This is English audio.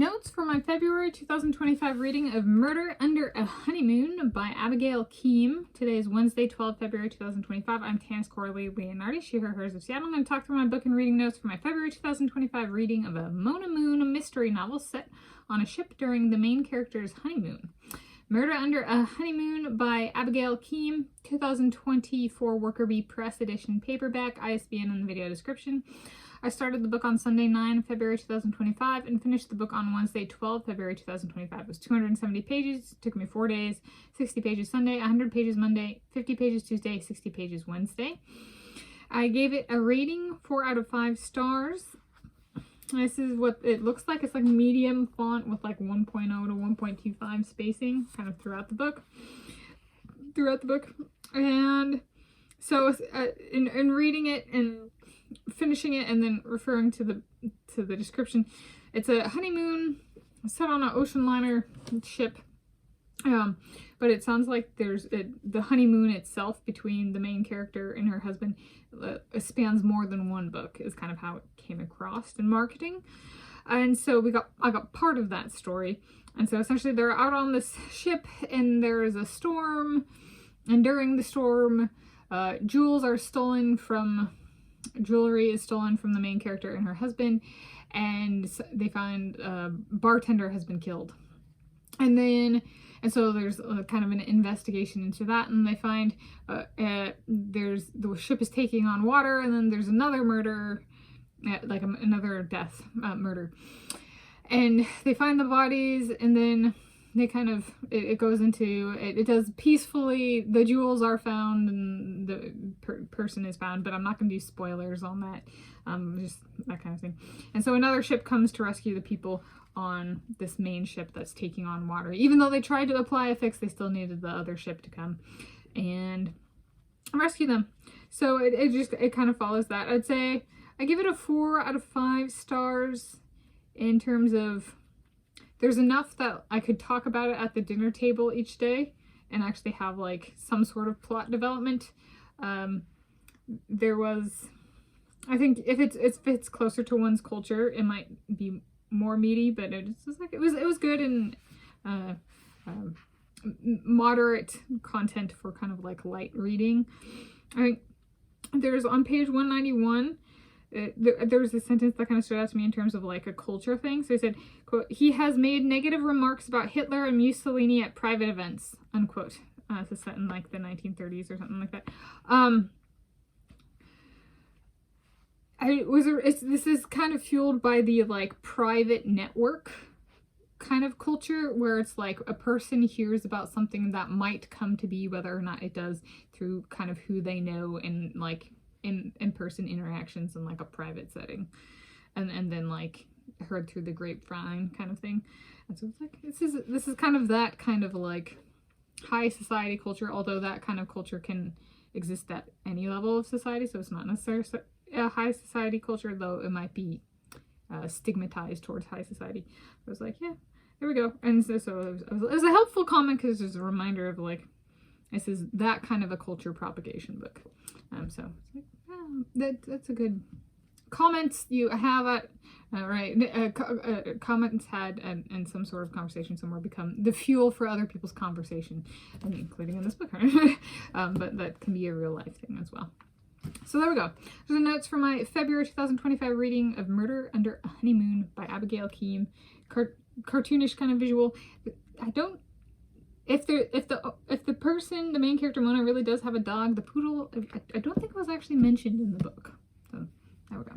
Notes for my February 2025 reading of Murder Under a Honeymoon by Abigail Keam. Today is Wednesday, 12 February 2025. I'm Tanis Coralee Leonhardi, she, her, hers of Seattle. I'm going to talk through my book and reading notes for my February 2025 reading of a honeymoon mystery novel set on a ship during the main character's honeymoon. Murder Under a Honeymoon by Abigail Keam, 2024 Worker Bee Press Edition paperback, ISBN in the video description. I started the book on Sunday, 9 February 2025 and finished the book on Wednesday, 12 February 2025. It was 270 pages. It took me 4 days, 60 pages Sunday, 100 pages Monday, 50 pages Tuesday, 60 pages Wednesday. I gave it a rating, 4 out of 5 stars. This is what it looks like. It's like medium font with like 1.0 to 1.25 spacing kind of throughout the book. And so in reading it and finishing it and then referring to the description, it's a honeymoon set on an ocean liner ship, but it sounds like there's the honeymoon itself between the main character and her husband spans more than one book, is kind of how it came across in marketing. And so I got part of that story. And so essentially they're out on this ship and there is a storm, and during the storm jewelry is stolen from the main character and her husband, and they find a bartender has been killed. And so there's kind of an investigation into that, and they find the ship is taking on water, and then there's another murder, another death, murder. And they find the bodies, and then they kind of, it goes into, it does peacefully, the jewels are found and the person is found, but I'm not going to do spoilers on that, just that kind of thing. And so another ship comes to rescue the people on this main ship that's taking on water. Even though they tried to apply a fix, they still needed the other ship to come and rescue them. So it kind of follows that. I'd say I give it a 4 out of 5 stars in terms of, there's enough that I could talk about it at the dinner table each day and actually have like some sort of plot development. There was, I think if it's closer to one's culture, it might be more meaty, but it was good and moderate content for kind of like light reading. I think there's on page 191. There was a sentence that kind of stood out to me in terms of like a culture thing. So he said, quote, "He has made negative remarks about Hitler and Mussolini at private events," unquote. It's set in like the 1930s or something like that. This is kind of fueled by the like private network kind of culture, where it's like a person hears about something that might come to be, whether or not it does, through kind of who they know and like in-person interactions in like a private setting, and then like heard through the grapevine kind of thing. And so it's like this is kind of that kind of like high society culture, although that kind of culture can exist at any level of society, so it's not necessarily a high society culture, though it might be stigmatized towards high society. I was like, yeah, there we go. And so it was a helpful comment because there's a reminder of like, this is that kind of a culture propagation book. So it's like, that's a good comments you have at comments had and some sort of conversation somewhere become the fuel for other people's conversation, including in this book. But that can be a real life thing as well. So there we go. Those are the notes for my February 2025 reading of Murder Under a Honeymoon by Abigail Keam. Cartoonish kind of visual. If the person, the main character Mona, really does have a dog, the poodle, I don't think it was actually mentioned in the book. So there we go.